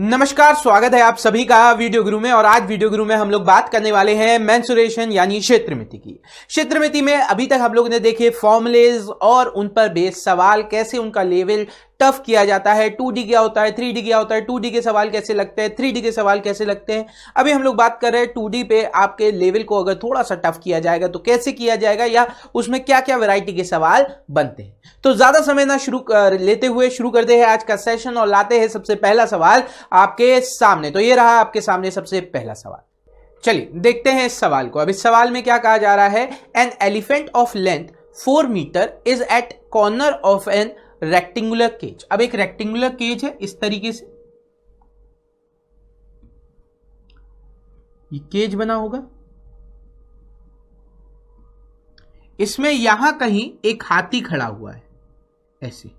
नमस्कार, स्वागत है आप सभी का वीडियो गुरु में। और आज वीडियो गुरु में हम लोग बात करने वाले हैं मेंसुरेशन यानी क्षेत्रमिति की। क्षेत्रमिति में अभी तक हम लोग ने देखे फॉर्मूलेज और उन पर बेस्ड सवाल, कैसे उनका लेवल टफ किया जाता है। 2D क्या होता है, 3D क्या होता है, 2D के सवाल कैसे लगते हैं, 3D के सवाल कैसे लगते हैं। अभी हम लोग बात कर रहे हैं 2D पे आपके लेवल को अगर थोड़ा सा टफ किया जाएगा तो कैसे किया जाएगा, या उसमें क्या क्या वैरायटी के सवाल बनते हैं। तो ज्यादा समय ना लेते हुए शुरू करते हैं आज का सेशन और लाते हैं सबसे पहला सवाल आपके सामने। तो ये रहा आपके सामने सबसे पहला सवाल। चलिए देखते हैं इस सवाल को। अब इस सवाल में क्या कहा जा रहा है, an elephant of length 4 metre is at corner of an rectangular cage. अब एक रेक्टेंगुलर केज है, इस तरीके से ये केज बना होगा। इसमें यहां कहीं एक हाथी खड़ा हुआ है, ऐसे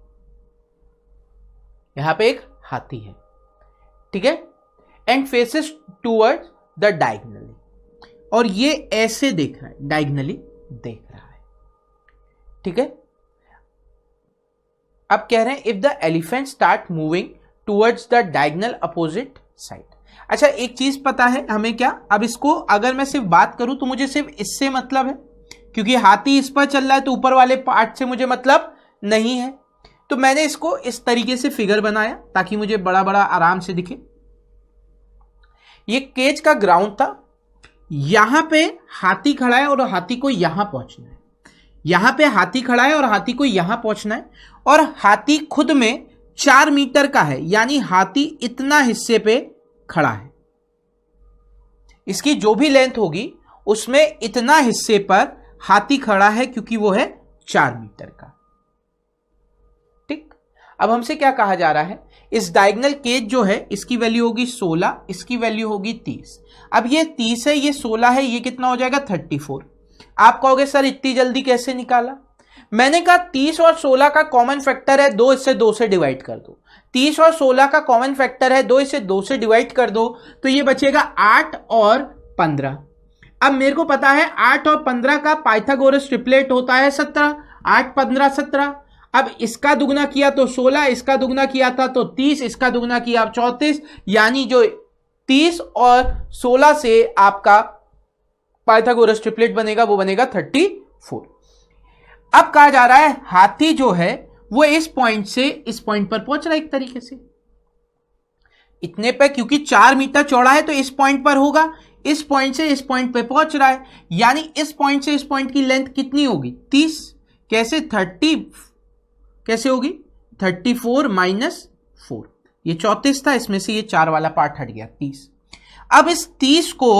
यहां पे एक हाथी है, ठीक है। And faces towards the diagonally, और ये ऐसे देख रहा है, डायगनली देख रहा है, ठीक है। अब कह रहे हैं if the elephant start moving towards the diagonal opposite side. अच्छा, एक चीज पता है हमें क्या, अब इसको अगर मैं सिर्फ बात करूं तो मुझे सिर्फ इससे मतलब है, क्योंकि हाथी इस पर चल रहा है तो ऊपर वाले पार्ट से मुझे मतलब नहीं है। तो मैंने इसको इस तरीके से फिगर बनाया ताकि मुझे बड़ा बड़ा आराम से दिखे। ये केज का ग्राउंड था, यहां पे हाथी खड़ा है और हाथी को यहां पहुंचना है। यहां पे हाथी खड़ा है और हाथी को यहां पहुंचना है, और हाथी खुद में 4 मीटर का है, यानी हाथी इतना हिस्से पे खड़ा है। इसकी जो भी लेंथ होगी उसमें इतना हिस्से पर हाथी खड़ा है, क्योंकि वो है 4 मीटर का। ठीक, अब हमसे क्या कहा जा रहा है, इस डायगोनल केज जो है इसकी वैल्यू होगी 16, इसकी वैल्यू होगी 30। अब ये 30 है, ये 16 है, ये कितना हो जाएगा 34। आप कहोगे सर इतनी जल्दी कैसे निकाला। मैंने कहा 30 और 16 का कॉमन फैक्टर है 2, इससे 2 से डिवाइड कर दो। 30 और 16 का कॉमन फैक्टर है 2, इससे 2 से डिवाइड कर दो, तो ये बचेगा 8 और 15। अब मेरे को पता है 8 और 15 का पाइथागोरस ट्रिपलेट होता है 17। 8 15 17। अब इसका दुगना किया तो 16, इसका दुगना किया था तो 30, इसका दुगना किया आप 34, यानी जो 30 और 16 से आपका पाइथागोरस ट्रिपलेट बनेगा वो बनेगा 34। अब कहा जा रहा है हाथी जो है वो इस पॉइंट से इस पॉइंट पर पहुंच रहा है, एक तरीके से इतने पे, क्योंकि 4 मीटर चौड़ा है तो इस पॉइंट पर होगा। इस पॉइंट से इस पॉइंट पे पहुंच रहा है, यानी इस पॉइंट से इस पॉइंट की लेंथ कितनी होगी 30। कैसे 30 कैसे होगी 34 माइनस 4, ये 34 था, इसमें से ये 4 वाला पार्ट हट गया 30। अब इस 30 को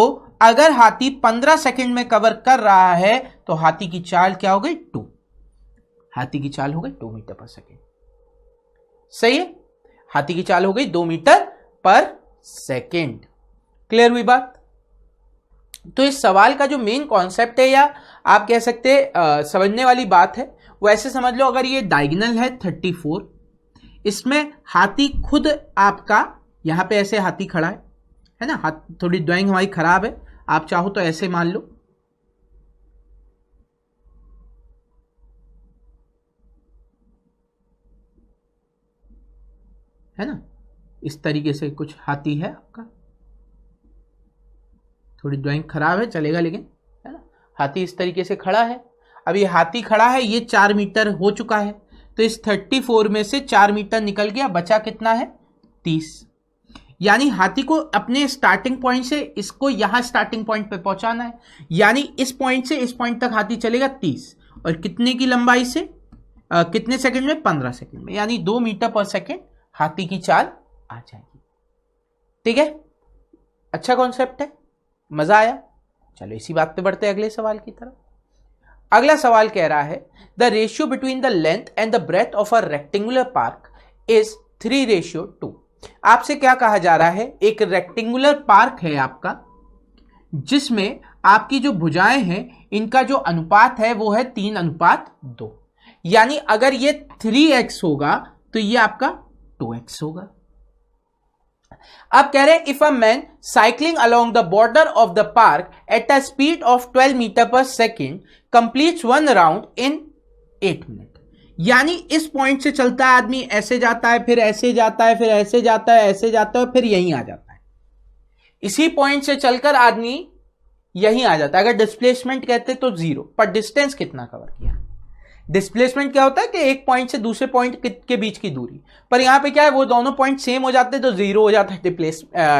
अगर हाथी 15 सेकंड में कवर कर रहा है तो हाथी की चाल क्या हो गई 2। हाथी की चाल हो गई 2 मीटर पर सेकेंड। सही है, हाथी की चाल हो गई 2 मीटर पर सेकेंड। क्लियर हुई बात। तो इस सवाल का जो मेन कॉन्सेप्ट है, या आप कह सकते हैं समझने वाली बात है, वो ऐसे समझ लो, अगर ये डायगोनल है 34, इसमें हाथी खुद आपका यहां पे ऐसे हाथी खड़ा है ना। थोड़ी ड्राइंग हमारी खराब है, आप चाहो तो ऐसे मान लो, है ना, इस तरीके से कुछ हाथी है आपका। थोड़ी ड्राइंग खराब है, चलेगा, लेकिन है ना, हाथी इस तरीके से खड़ा है। अब ये हाथी खड़ा है, ये 4 मीटर हो चुका है, तो इस 34 में से 4 मीटर निकल गया, बचा कितना है 30। यानी हाथी को अपने स्टार्टिंग पॉइंट से इसको यहां स्टार्टिंग पॉइंट पे पहुंचाना है, यानी इस पॉइंट से इस पॉइंट तक हाथी चलेगा 30, और कितने की लंबाई से कितने सेकंड में 15 सेकंड में, यानी 2 मीटर पर सेकंड हाथी की चाल आ जाएगी। ठीक है, अच्छा कॉन्सेप्ट है, मजा आया। चलो इसी बात पे बढ़ते हैं अगले सवाल की तरफ। अगला सवाल कह रहा है the ratio between the length and the breadth of a rectangular park is 3:2। आपसे क्या कहा जा रहा है, एक रेक्टेंगुलर पार्क है आपका, जिसमें आपकी जो भुजाएं हैं इनका जो अनुपात है वो है 3:2। यानी अगर ये 3x होगा तो ये आपका 2x होगा। अब कह रहे हैं if a man cycling along the border of the park at a speed of 12 metre per second completes 1 round in 8 minute. यानी इस पॉइंट से चलता है आदमी, ऐसे जाता है, फिर ऐसे जाता है, फिर ऐसे जाता है, ऐसे जाता है, फिर यहीं आ जाता है। इसी पॉइंट से चलकर आदमी यहीं आ जाता है। अगर डिस्प्लेसमेंट कहते तो 0, पर डिस्टेंस कितना कवर किया। डिस्प्लेसमेंट क्या होता है कि एक पॉइंट से दूसरे पॉइंट के बीच की दूरी, पर यहां पे क्या है, वो दोनों पॉइंट सेम हो जाते हैं तो 0 हो जाता है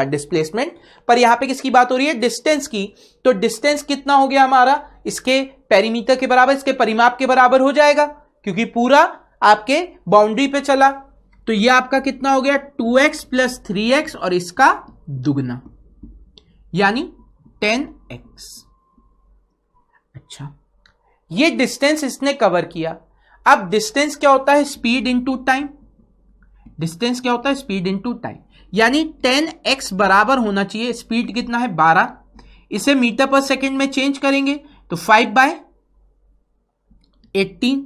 डिस्प्लेसमेंट। पर यहां पे किसकी बात हो रही है, डिस्टेंस की। तो डिस्टेंस कितना हो गया हमारा, इसके पेरीमीटर के बराबर, इसके परिमाप के बराबर हो जाएगा, क्योंकि पूरा आपके बाउंड्री पे चला। तो ये आपका कितना हो गया, 2x प्लस 3x और इसका दुगना, यानी 10x। अच्छा, ये डिस्टेंस इसने कवर किया। अब डिस्टेंस क्या होता है, स्पीड इनटू टाइम। डिस्टेंस क्या होता है, स्पीड इनटू टाइम, यानी 10x बराबर होना चाहिए, स्पीड कितना है 12, इसे मीटर पर सेकंड में चेंज करेंगे तो 5/18,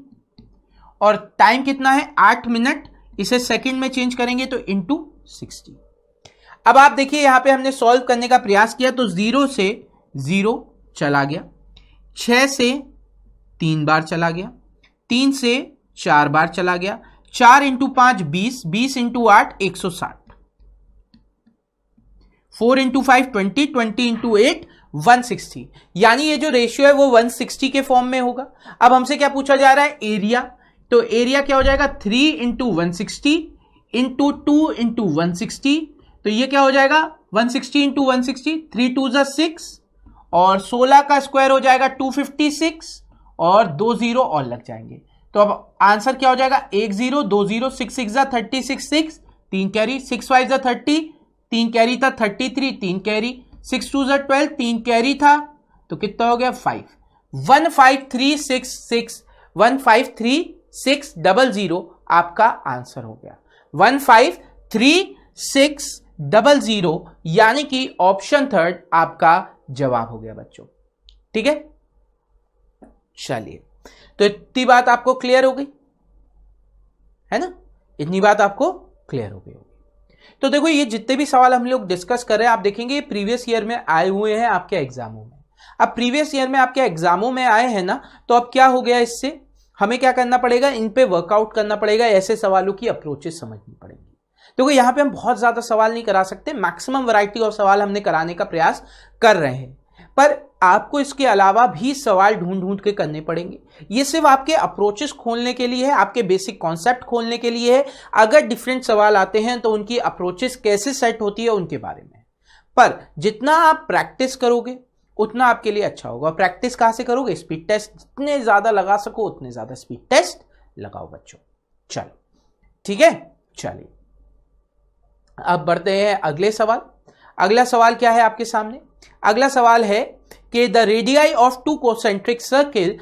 और टाइम कितना है 8 मिनट, इसे सेकंड में चेंज करेंगे तो इंटू 60। अब आप देखिए यहां पे हमने सॉल्व करने का प्रयास किया तो 0 से 0 चला गया, 6 से 3 बार चला गया, 3 से 4 बार चला गया, 4 इंटू 5 20, 20 इंटू 8 160, 4 इंटू 5 20, 20 इंटू 8 160, यानी ये जो रेशियो है वो 160 के फॉर्म में होगा। अब हमसे क्या पूछा जा रहा है, एरिया। तो एरिया क्या हो जाएगा, 3 इंटू 160 इंटू 2 इंटू 160, तो ये क्या हो जाएगा 160 इंटू 160, 3 2 6, और 16 का स्क्वायर हो जाएगा 256, और 2 0 और लग जाएंगे। तो अब आंसर क्या हो जाएगा, 1 0 2 0, 6 6 36, 6 3 कैरी, 6 5 30, 3 कैरी था 33, 3 कैरी, 6 2 12, 3 कैरी था, तो कितना हो गया 5, 15366, 153,600 आपका आंसर हो गया, 153,600, यानी कि ऑप्शन थर्ड आपका जवाब हो गया बच्चों। ठीक है, चलिए, तो इतनी बात आपको क्लियर हो गई है ना, इतनी बात आपको क्लियर हो गई होगी। तो देखो ये जितने भी सवाल हम लोग डिस्कस कर रहे हैं, आप देखेंगे प्रीवियस ईयर में आए हुए हैं आपके एग्जामों में। अब प्रीवियस ईयर में आपके एग्जामों में आए हैं ना, तो अब क्या हो गया, इससे हमें क्या करना पड़ेगा, इन पे वर्कआउट करना पड़ेगा, ऐसे सवालों की अप्रोचेस समझनी पड़ेगी। देखो यहां पे हम बहुत ज्यादा सवाल नहीं करा सकते, मैक्सिमम वैरायटी ऑफ सवाल हमने कराने का प्रयास कर रहे हैं, पर आपको इसके अलावा भी सवाल ढूंढ ढूंढ के करने पड़ेंगे। ये सिर्फ आपके अप्रोचेस खोलने के लिए है, आपके बेसिक कॉन्सेप्ट खोलने के लिए है। अगर डिफरेंट सवाल आते हैं तो उनकी अप्रोचेस कैसे सेट होती है उनके बारे में, पर जितना आप प्रैक्टिस करोगे उतना आपके लिए अच्छा होगा। प्रैक्टिस कहां से करोगे, स्पीड टेस्ट, जितने ज्यादा लगा सको उतने ज्यादा स्पीड टेस्ट लगाओ बच्चों। चलो ठीक है, चलिए अब बढ़ते हैं अगले सवाल। अगला सवाल क्या है आपके सामने, अगला सवाल है कि the radii of two concentric circle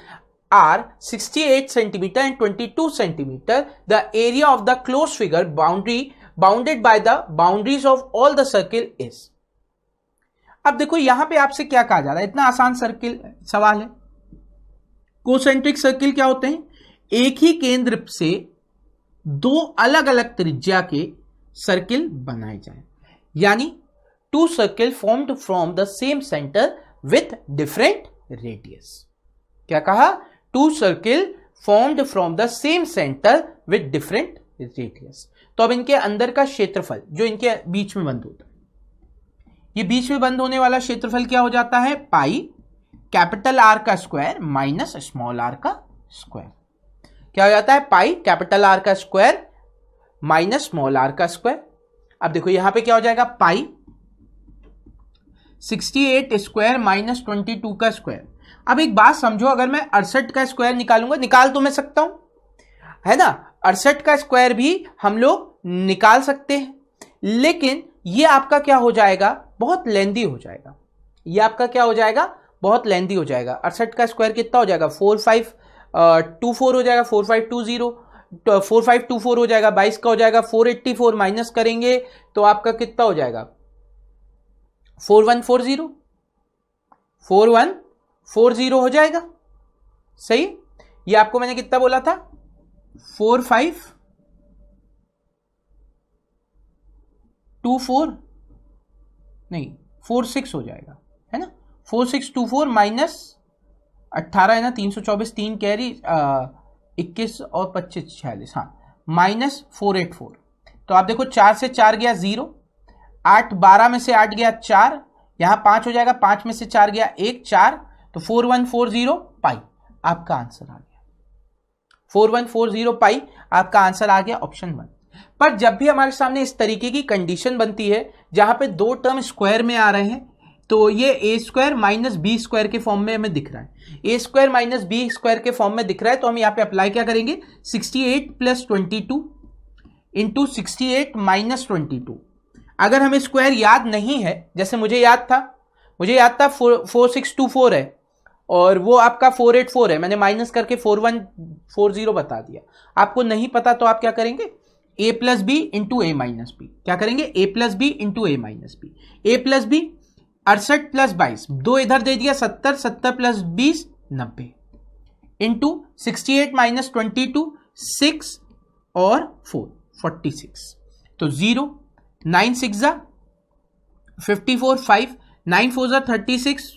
are 68 centimetre and 22 centimetre, the area of the close figure boundary bounded by the boundaries of all the circle is. अब देखो यहां पे आपसे क्या कहा जा रहा है, इतना आसान सर्किल सवाल है। कोसेंट्रिक सर्किल क्या होते हैं, एक ही केंद्र से दो अलग अलग त्रिज्या के सर्किल बनाए जाए, यानी two circle formed from the same centre with different radius. क्या कहा, two circle formed from the same centre with different radius. तो अब इनके अंदर का क्षेत्रफल जो इनके बीच में बंद होता है, ये बीच में बंद होने वाला क्षेत्रफल क्या हो जाता है, पाई कैपिटल आर का स्क्वायर माइनस स्मॉल आर का स्क्वायर। क्या हो जाता है, पाई कैपिटल आर का स्क्वायर माइनस स्मॉल आर का स्क्वायर। अब देखो यहां पे क्या हो जाएगा, पाई 68 स्क्वायर माइनस 22 का स्क्वायर। अब एक बात समझो, अगर मैं 68 का स्क्वायर निकालूंगा, निकाल तो मैं सकता हूं है ना, 68 का स्क्वायर भी हम लोग निकाल सकते हैं, लेकिन ये आपका क्या हो जाएगा, बहुत लेंदी हो जाएगा। ये आपका क्या हो जाएगा, बहुत लेंदी हो जाएगा। 68 का स्क्वायर कितना हो जाएगा, 4524 हो जाएगा, 4520 4524 हो जाएगा, 22 का हो जाएगा 484, माइनस करेंगे तो आपका कितना हो जाएगा 4140 4140 हो जाएगा। सही, ये आपको मैंने कितना बोला था, 4524 नहीं 46 हो जाएगा है ना, 4624 माइनस 18 है ना, 324, 3 कैरी 21 और 25 46, हाँ, -484। तो आप देखो 4 से 4 गया 0, 8 12 में से 8 गया 4, यहां 5 हो जाएगा, 5 में से 4 गया 1 4, तो 4140 पाई आपका आंसर आ गया। 4140 पाई आपका आंसर आ गया ऑप्शन 1। पर जब भी हमारे सामने इस तरीके की कंडीशन बनती है जहां पे दो टर्म स्क्वायर में आ रहे हैं, तो ये ए स्क्वायर माइनस बी स्क्वायर के फॉर्म में हमें दिख रहा है, ए स्क्वायर माइनस बी स्क्वायर के फॉर्म में दिख रहा है, तो हम यहाँ पे अप्लाई क्या करेंगे, 68 प्लस 22 इंटू 68 माइनस 22। अगर हमें स्क्वायर याद नहीं है, जैसे मुझे याद था 4624 है और वो आपका 484 है, मैंने माइनस करके 4140 बता दिया। आपको नहीं पता तो आप क्या करेंगे, a plus B into A minus B, क्या करेंगे, a plus B into A minus B, A plus B 68 plus 22, 2 इधर दे दिया 70, 70 प्लस 20 90, इंटू 68 माइनस 22 6 और 4 46, तो 0 9 6 54 5 9 4 36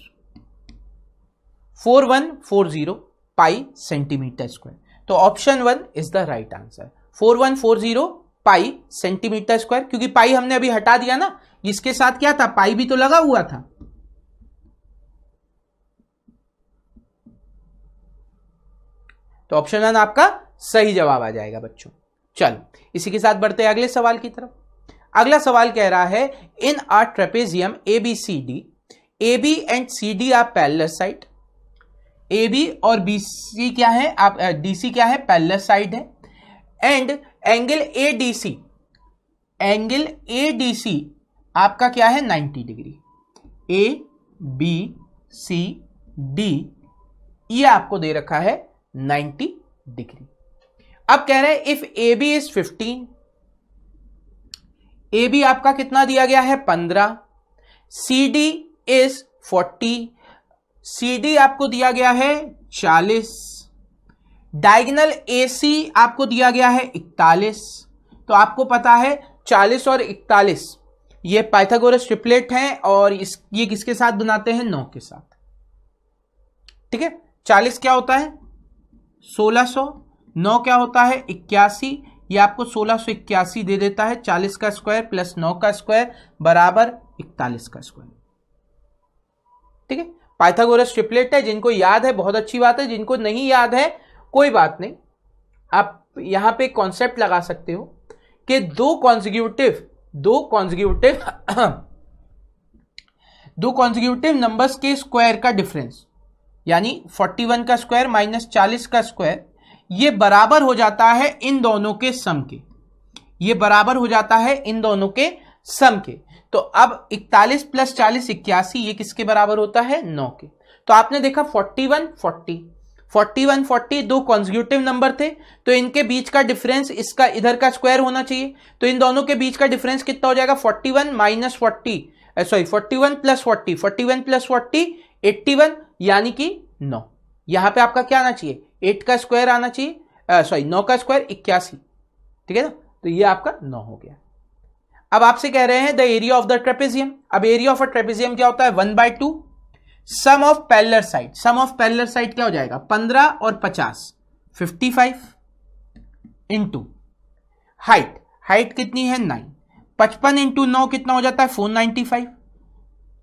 4140 पाई सेंटीमीटर स्क्वायर। तो option 1 is the right answer, 4140 pi centimetre square, क्योंकि पाई हमने अभी हटा दिया ना, इसके साथ क्या था, पाई भी तो लगा हुआ था। तो ऑप्शन 1 आपका सही जवाब आ जाएगा बच्चों। चलो इसी के साथ बढ़ते हैं अगले सवाल की तरफ। अगला सवाल कह रहा है, in a trapezium ABCD, AB and CD are parallel side, AB और BC क्या है, आप DC क्या है, पैरेलल साइड है, एंड एंगल ADC आपका क्या है, 90 डिग्री। ABCD ये आपको दे रखा है 90 डिग्री। अब कह रहे हैं इफ AB इज 15, AB आपका कितना दिया गया है, 15, CD इज 40, CD आपको दिया गया है 40, डायगोनल AC आपको दिया गया है 41। तो आपको पता है 40 और 41 ये पाइथागोरस ट्रिपलेट हैं, और ये किसके साथ बनाते हैं, 9 के साथ। ठीक है, 40 क्या होता है 1600, 9 क्या होता है 81, ये आपको 1681 दे देता है। 40 का स्क्वायर प्लस 9 का स्क्वायर बराबर 41 का स्क्वायर। ठीक है, पाइथागोरस ट्रिपलेट है, जिनको याद है बहुत अच्छी बात है, जिनको नहीं याद है कोई बात नहीं, आप यहां पे कॉन्सेप्ट लगा सकते हो कि दो कॉन्जिक्यूटिव नंबर्स के स्क्वायर का डिफरेंस, यानी 41 का स्क्वायर माइनस 40 का स्क्वायर, ये बराबर हो जाता है इन दोनों के सम के, ये बराबर हो जाता है इन दोनों के सम के। तो अब 41 प्लस 40 81, ये किसके बराबर होता है, 9 के। तो आपने देखा 41 40 दो कॉन्जिक्यूटिव नंबर थे, तो इनके बीच का डिफरेंस इसका इधर का स्क्वायर होना चाहिए, तो इन दोनों के बीच का डिफरेंस कितना हो जाएगा, 41 माइनस 40, सॉरी 41 प्लस 40, 41 प्लस 40 81, यानी कि 9। यहां पे आपका क्या आना चाहिए, 8 का स्क्वायर आना चाहिए, सॉरी 9 का स्क्वायर 81। ठीक है ना, तो ये आपका 9 हो गया। अब आपसे कह रहे हैं the area of the trapezium. अब एरिया ऑफ अ ट्रेपेजियम क्या होता है, 1/2 sum of parallel side. Sum of parallel side क्या हो जाएगा, 15 और 50 55 इंटू हाइट कितनी है 9, 55 इंटू 9 कितना हो जाता है 495,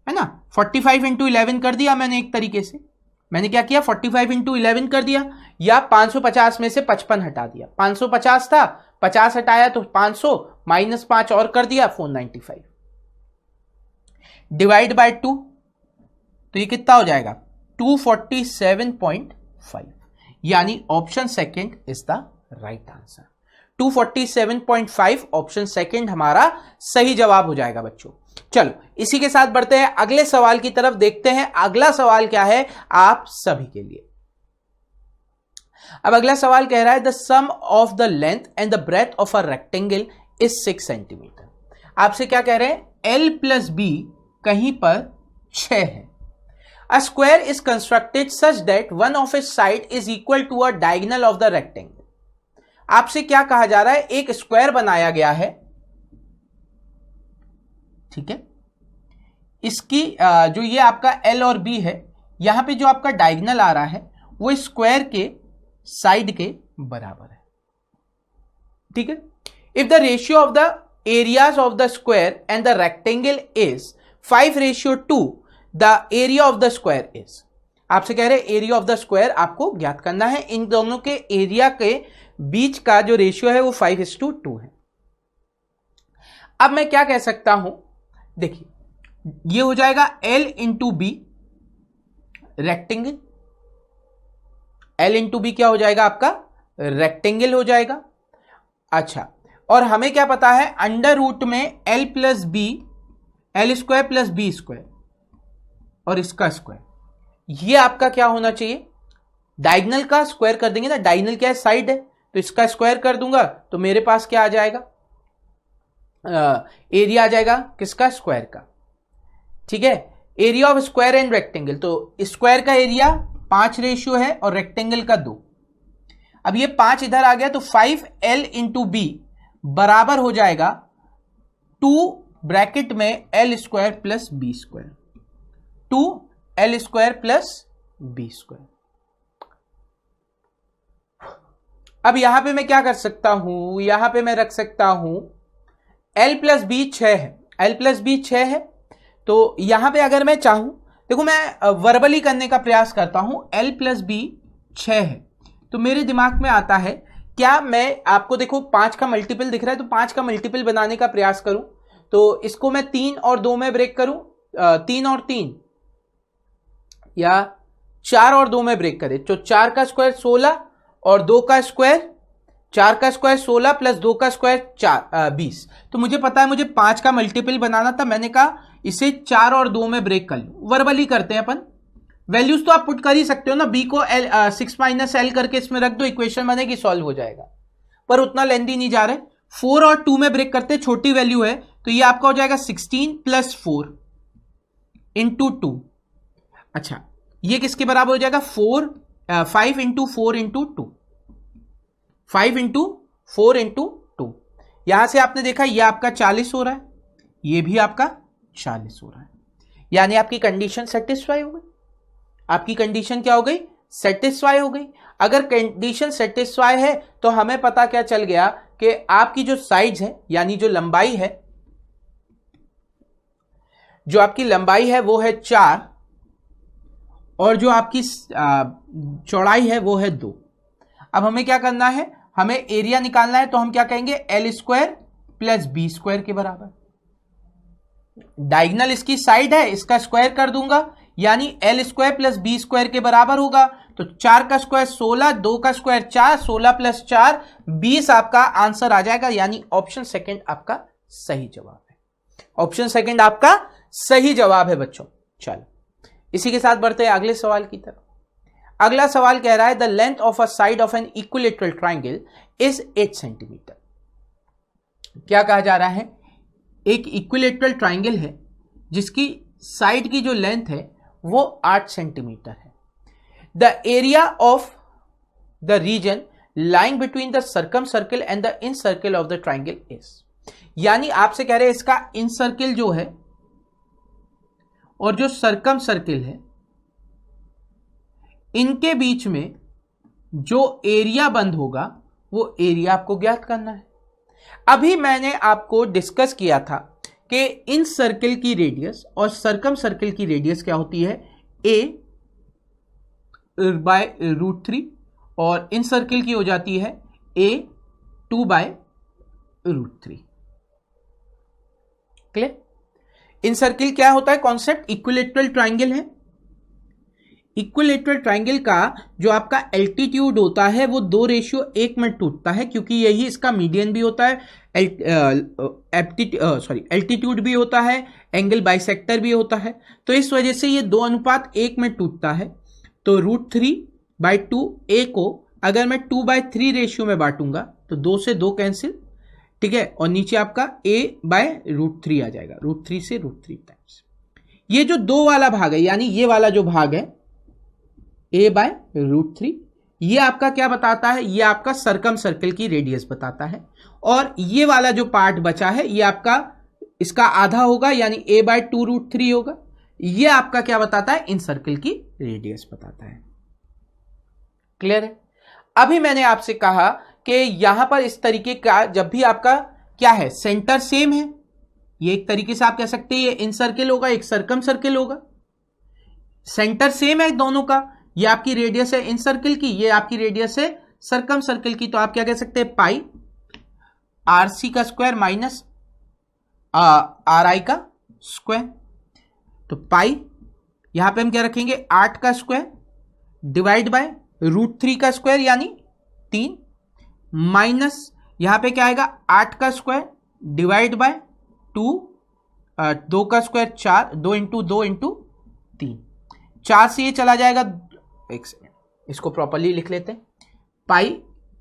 है ना। 45 इंटू 11 कर दिया मैंने, एक तरीके से मैंने क्या किया, 45 इंटू 11 कर दिया, या 550 में से 55 हटा दिया, 550 था 50 हटाया तो 500 माइनस 5 और कर दिया 495, डिवाइड बाय 2, तो ये कितना हो जाएगा 247.5, यानी option second is the right answer. 247.5 option second हमारा सही जवाब हो जाएगा बच्चों। चलो इसी के साथ बढ़ते हैं अगले सवाल की तरफ, देखते हैं अगला सवाल क्या है आप सभी के लिए। अब अगला सवाल कह रहा है the sum of the length and the breadth of a rectangle is 6 centimetre. आपसे क्या कह रहे हैं, L प्लस बी कहीं पर 6 है। A square is constructed such that one of its side is equal to a diagonal of the rectangle. आपसे क्या कहा जा रहा है, एक स्क्वायर बनाया गया है, ठीक है, इसकी जो ये आपका L और B है, यहां पे जो आपका डायगोनल आ रहा है वो स्क्वायर के साइड के बराबर है। ठीक है, if the ratio of the areas of the square and the rectangle is 5:2, the area of the square is, आपसे कह रहे एरिया ऑफ द स्क्वायर आपको ज्ञात करना है। इन दोनों के एरिया के बीच का जो रेशियो है वो 5:2 है। अब मैं क्या कह सकता हूं, देखिए ये हो जाएगा L into B rectangle, L into B क्या हो जाएगा आपका रेक्टेंगल हो जाएगा। अच्छा, और हमें क्या पता है अंडर रूट में L plus B, L square plus B square और इसका स्क्वायर, ये आपका क्या होना चाहिए, डायगोनल का स्क्वायर कर देंगे ना, डायगोनल क्या है साइड है, तो इसका स्क्वायर कर दूंगा तो मेरे पास क्या आ जाएगा, एरिया आ जाएगा किसका, स्क्वायर का। ठीक है, area of square and rectangle, तो स्क्वायर का एरिया 5 है और रेक्टेंगल का 2। अब ये 5 इधर आ गया तो 5L इंटू बी बराबर हो जाएगा 2 ब्रैकेट में L square plus B square, 2L square plus B square. अब यहां पे मैं क्या कर सकता हूं, यहां पे मैं रख सकता हूं L प्लस बी 6 है, L प्लस बी 6 है, तो यहां पे अगर मैं चाहूं, देखो मैं वर्बली करने का प्रयास करता हूं, L प्लस बी 6 है, तो मेरे दिमाग में आता है क्या मैं आपको, देखो 5 का मल्टीपल दिख रहा है, तो 5 का मल्टीपल बनाने का प्रयास करूं, तो इसको मैं 3 और 2 में ब्रेक करूं, 3 और 3 या 4 और 2 में ब्रेक करें, तो 4 का स्क्वायर 16 और 2 का स्क्वायर, 4 का स्क्वायर 16 प्लस 2 का स्क्वायर 20। तो मुझे पता है मुझे 5 का मल्टीपल बनाना था, मैंने कहा इसे 4 और 2 में ब्रेक कर लूं। वर्बली करते हैं अपन, वैल्यूज तो आप पुट कर ही सकते हो ना, बी को 6 माइनस एल करके इसमें रख दो, इक्वेशन बनेगी, सॉल्व हो जाएगा, पर उतना लेंथी नहीं जा रहे। 4 और 2 में ब्रेक करते, छोटी वैल्यू है, तो ये आपका हो जाएगा 16 प्लस 4 इंटू 2। अच्छा, ये किसके बराबर हो जाएगा, 5 इंटू 4 इंटू 2, 5 इंटू 4 इंटू 2। यहां से आपने देखा ये आपका 40 हो रहा है, ये भी आपका 40 हो रहा है, यानी आपकी कंडीशन सेटिस्फाई हो गई। आपकी कंडीशन क्या हो गई, सेटिस्फाई हो गई। अगर कंडीशन सेटिस्फाई है तो हमें पता क्या चल गया कि आपकी जो साइड्स है, यानी जो लंबाई है, जो आपकी लंबाई है वो है 4 और जो आपकी चौड़ाई है वो है 2। अब हमें क्या करना है, हमें एरिया निकालना है, तो हम क्या कहेंगे, L square plus B square के बराबर। डायगोनल इसकी साइड है, इसका स्क्वायर कर दूंगा, यानी L square plus B square के बराबर होगा। तो 4 का स्क्वायर 16, 2 का स्क्वायर 4, 16 प्लस 4 20 आपका आंसर आ जाएगा, यानी ऑप्शन सेकंड आपका सही जवाब है। ऑप्शन सेकंड आपका सही जवाब है बच्चों। चलो इसी के साथ बढ़ते हैं अगले सवाल की तरफ। अगला सवाल कह रहा है the length of a side of an equilateral triangle is 8 centimetre. क्या कहा जा रहा है, एक इक्विलेटरल ट्राइंगल है जिसकी साइड की जो लेंथ है वो 8 सेंटीमीटर है। The area of the region lying between the circumcircle and the incircle of the triangle is, यानी आपसे कह रहे हैं इसका इन सर्किल जो है और जो सर्कम सर्किल है, इनके बीच में जो एरिया बंद होगा वो एरिया आपको ज्ञात करना है। अभी मैंने आपको डिस्कस किया था कि इन सर्किल की रेडियस और सर्कम सर्किल की रेडियस क्या होती है, a बाय √3 और इन सर्किल की हो जाती है a 2 by √3। Clear. Incircle क्या होता है कॉन्सेप्ट, इक्विलेटरल ट्राइंगल है। इक्विलेटरल ट्राइंगल का जो आपका एल्टीट्यूड होता है वो 2:1 में टूटता है, क्योंकि यही इसका मीडियन भी होता है, एल्टीट्यूड भी होता है, एंगल बाइसेक्टर भी होता है, तो इस वजह से ये 2:1 में टूटता है। तो √3/2 a को अगर मैं 2/3 रेशियो में बांटूंगा तो 2 से 2 कैंसिल, ठीक है, और नीचे आपका a/√3 आ जाएगा, √3 से √3 टाइम्स। ये जो 2 वाला भाग है, यानी ये वाला जो भाग है a/√3, ये आपका क्या बताता है, ये आपका सर्कम सर्किल की रेडियस बताता है, और ये वाला जो पार्ट बचा है ये आपका इसका आधा होगा, यानी a/2√3 होगा। ये आपका क्या बताता है, इन सर्किल की रेडियस बताता है। क्लियर है। अभी मैंने आपसे कहा कि यहां पर इस तरीके का जब भी आपका क्या है, सेंटर सेम है, ये एक तरीके से आप कह सकते हैं ये इन सर्किल होगा, एक सरकम सर्किल होगा, सेंटर सेम है दोनों का, ये आपकी रेडियस है इन सर्किल की, ये आपकी रेडियस है सरकम सर्किल की, तो आप क्या कह सकते हैं, पाई आर सी का स्क्वायर माइनस आर आई का स्क्वायर। तो पाई यहां पे हम क्या रखेंगे, 8 का स्क्वायर डिवाइड बाय √3 का स्क्वायर यानी 3, माइनस यहां पे क्या आएगा, 8 का स्क्वायर डिवाइड बाय 2, 2 का स्क्वायर 4, 2 इंटू 2 इंटू 3, 4 से ये चला जाएगा, एक सेकेंड इसको प्रॉपरली लिख लेते हैं, पाई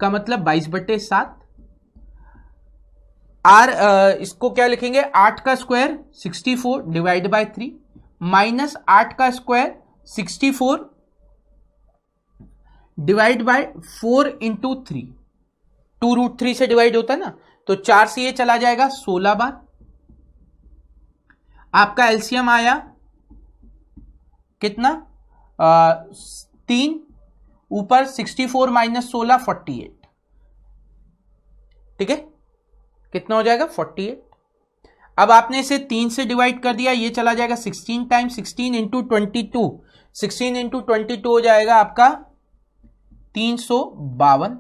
का मतलब 22/7, आर इसको क्या लिखेंगे, 8 का स्क्वायर 64 डिवाइड बाय 3 माइनस 8 का स्क्वायर 64 डिवाइड बाय 4 इंटू 3, 2√3 से डिवाइड होता है ना, तो 4 से ये चला जाएगा 16 बार, आपका एलसीएम आया कितना, 3 ऊपर 64 माइनस 16 48, ठीक है, कितना हो जाएगा 48। अब आपने इसे 3 से डिवाइड कर दिया, ये चला जाएगा 16 टाइम 16 इंटू 22, 16 इंटू 22 हो जाएगा आपका 352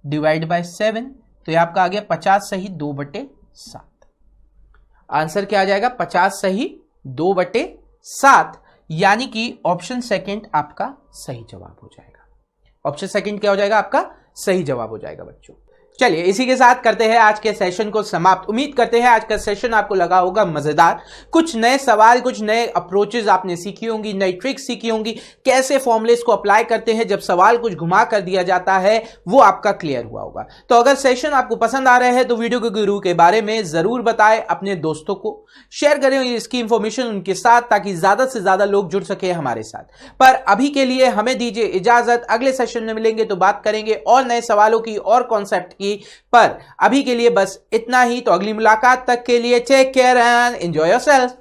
डिवाइड बाय 7, तो ये आपका आ गया 50 सही 2/7। आंसर क्या आ जाएगा, 50 सही 2/7, यानी कि ऑप्शन सेकंड आपका सही जवाब हो जाएगा। ऑप्शन सेकंड क्या हो जाएगा, आपका सही जवाब हो जाएगा बच्चों। चलिए इसी के साथ करते हैं आज के सेशन को समाप्त। उम्मीद करते हैं आज का सेशन आपको लगा होगा मजेदार, कुछ नए सवाल, कुछ नए अप्रोचेस आपने सीखी होंगी, नई ट्रिक्स सीखी होंगी, कैसे फॉर्मुलेस को अप्लाई करते हैं जब सवाल कुछ घुमा कर दिया जाता है, वो आपका क्लियर हुआ होगा। तो अगर सेशन आपको पसंद आ रहे हैं तो वीडियो के गुरु के बारे में जरूर बताएं, अपने दोस्तों को शेयर करें इसकी इंफॉर्मेशन उनके साथ, ताकि ज्यादा से ज्यादा लोग जुड़ सके हमारे साथ। पर अभी के लिए हमें दीजिए इजाजत, अगले सेशन में मिलेंगे तो बात करेंगे और नए सवालों की और कॉन्सेप्ट की, पर अभी के लिए बस इतना ही। तो अगली मुलाकात तक के लिए take care and enjoy yourself.